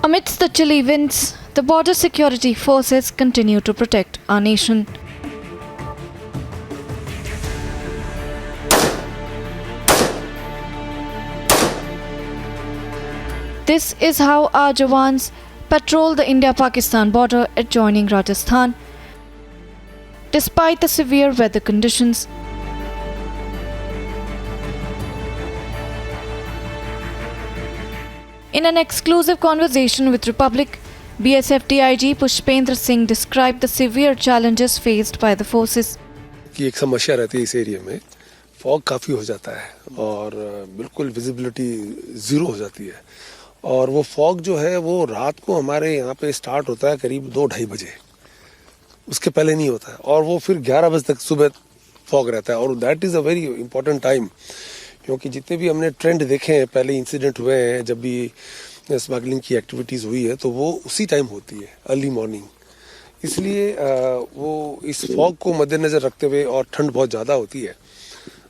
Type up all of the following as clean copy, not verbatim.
Amidst the chilly winds, the border security forces continue to protect our nation. This is how our Jawans patrol the India-Pakistan border adjoining Rajasthan. Despite the severe weather conditions, in an exclusive conversation with Republic, BSF DIG Pushpendra Singh described the severe challenges faced by the forces. कि एक समस्या रहती है इस area में, fog काफ़ी हो जाता है और बिल्कुल विजिबिलिटी ज़ीरो हो जाती है। और वो फॉग जो है वो रात को हमारे यहाँ पे स्टार्ट होता है करीब 2-2:30 बजे, उसके पहले नहीं होता है और वो फिर 11 बजे तक सुबह फॉग रहता है। और that is a very important time, क्योंकि जितने भी हमने ट्रेंड देखे हैं, पहले इंसिडेंट हुए हैं जब भी स्मगलिंग की एक्टिविटीज़ हुई है, तो वो उसी टाइम होती है, अर्ली मॉर्निंग। इसलिए वो इस फॉग को मद्देनज़र रखते हुए, और ठंड बहुत ज़्यादा होती है,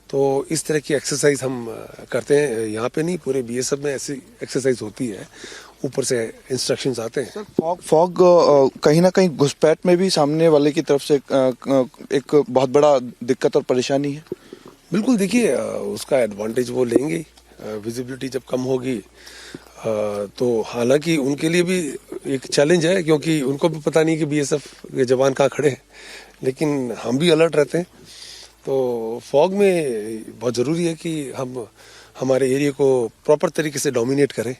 तो इस तरह की एक्सरसाइज हम करते हैं। यहाँ पे नहीं, पूरे बीएसएफ में ऐसी एक्सरसाइज होती है, ऊपर से इंस्ट्रक्शंस आते हैं। सर, फॉग कहीं ना कहीं घुसपैठ में भी सामने वाले की तरफ से एक बहुत बड़ा दिक्कत और परेशानी है। बिल्कुल, देखिए उसका एडवांटेज वो लेंगे। विजिबिलिटी जब कम होगी तो हालांकि उनके लिए भी एक चैलेंज है, क्योंकि उनको भी पता नहीं कि बीएसएफ के जवान कहाँ खड़े हैं, लेकिन हम भी अलर्ट रहते हैं। तो फॉग में बहुत ज़रूरी है कि हम हमारे एरिया को प्रॉपर तरीके से डोमिनेट करें,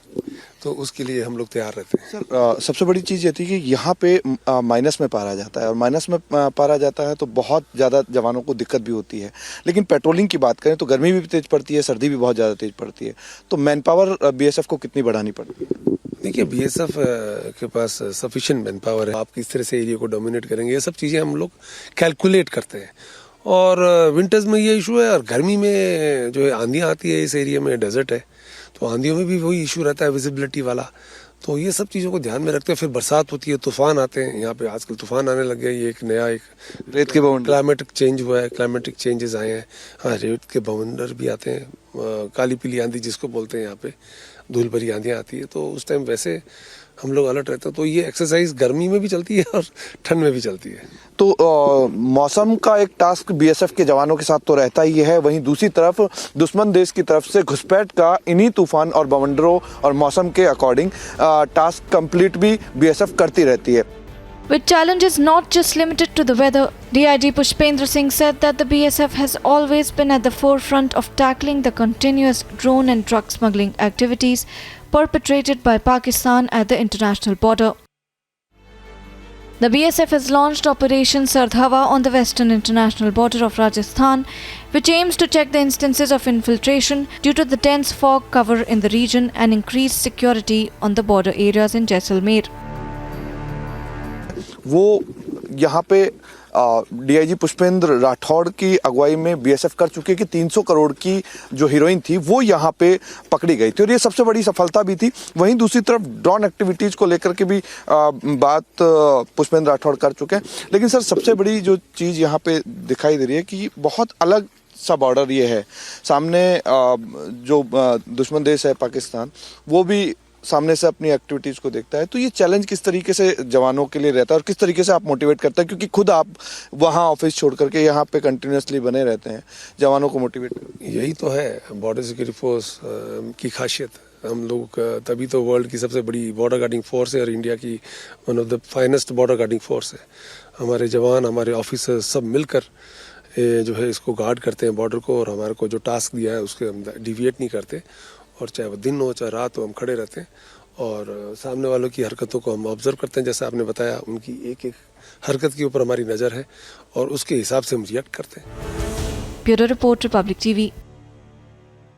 तो उसके लिए हम लोग तैयार रहते हैं। सर, सबसे बड़ी चीज़ ये थी कि यहाँ पे माइनस में पारा जाता है, और माइनस में पारा जाता है तो बहुत ज़्यादा जवानों को दिक्कत भी होती है। लेकिन पेट्रोलिंग की बात करें तो गर्मी भी तेज़ पड़ती है, सर्दी भी बहुत ज़्यादा तेज़ पड़ती है, तो मैन पावर बीएसएफ को कितनी बढ़ानी पड़ती है? देखिए, बीएसएफ के पास सफिशिएंट मैन पावर है। आप किस तरह से एरिया को डोमिनेट करेंगे, ये सब चीज़ें हम लोग कैलकुलेट करते हैं। और विंटर्स में ये इशू है, और गर्मी में जो है आंधियाँ आती है, इस एरिया में डेजर्ट है, तो आंधियों में भी वही इशू रहता है विजिबिलिटी वाला। तो ये सब चीज़ों को ध्यान में रखते हैं। फिर बरसात होती है, तूफान आते हैं, यहाँ पे आजकल तूफान आने लग गए। ये एक नया रेत के बवंडर, क्लाइमेटिक चेंज हुआ है, क्लाइमेटिक चेंजेस आए हैं। हाँ, रेत के बवंडर भी आते हैं, काली पीली आंधी जिसको बोलते हैं, यहाँ पे धूल भरी आंधियाँ आती है, तो उस टाइम वैसे हम लोग अलर्ट रहते हैं। तो ये एक्सरसाइज गर्मी में भी चलती है और ठंड में भी चलती है। तो मौसम का एक टास्क बीएसएफ के जवानों के साथ तो रहता ही है, वहीं दूसरी तरफ दुश्मन देश की तरफ से घुसपैठ का इन्हीं तूफान और बवंडरों और मौसम के अकॉर्डिंग टास्क कंप्लीट भी बीएसएफ करती रहती है। With challenges not just limited to the weather, DIG Pushpendra Singh said that the BSF has always been at the forefront of tackling the continuous drone and drug smuggling activities perpetrated by Pakistan at the international border. The BSF has launched Operation Sardhawa on the western international border of Rajasthan, which aims to check the instances of infiltration due to the dense fog cover in the region and increase security on the border areas in Jaisalmer. वो यहाँ पे DIG Pushpendra Rathore की अगुवाई में BSF कर चुके कि 300 करोड़ की जो हीरोइन थी वो यहाँ पे पकड़ी गई थी, और ये सबसे बड़ी सफलता भी थी। वहीं दूसरी तरफ ड्रोन एक्टिविटीज को लेकर के भी बात पुष्पेंद्र राठौड़ कर चुके हैं। लेकिन सर, सबसे बड़ी जो चीज़ यहाँ पे दिखाई दे रही है कि बहुत अलग सा बॉर्डर ये है। सामने जो दुश्मन देश है पाकिस्तान, वो भी सामने से अपनी एक्टिविटीज को देखता है। तो ये चैलेंज किस तरीके से जवानों के लिए रहता है, और किस तरीके से आप मोटिवेट करते हैं, क्योंकि खुद आप वहाँ ऑफिस छोड़ करके यहाँ पे कंटिन्यूसली बने रहते हैं, जवानों को मोटिवेट करते हैं? यही तो है बॉर्डर सिक्योरिटी फोर्स की खासियत। हम लोग तभी तो वर्ल्ड की सबसे बड़ी बॉर्डर गार्डिंग फोर्स है, और इंडिया की one of the finest border guarding force है। हमारे जवान, हमारे ऑफिसर सब मिलकर जो है इसको गार्ड करते हैं बॉर्डर को, और हमारे को जो टास्क दिया है उसके हम डिविएट नहीं करते। और चाहे वो दिन हो चाहे रात हो, हम खड़े रहते हैं और सामने वालों की हरकतों को हम ऑब्जर्व करते हैं। जैसे आपने बताया, उनकी एक एक हरकत के ऊपर हमारी नज़र है और उसके हिसाब से हम रिएक्ट करते हैं। Bureau report, Republic TV.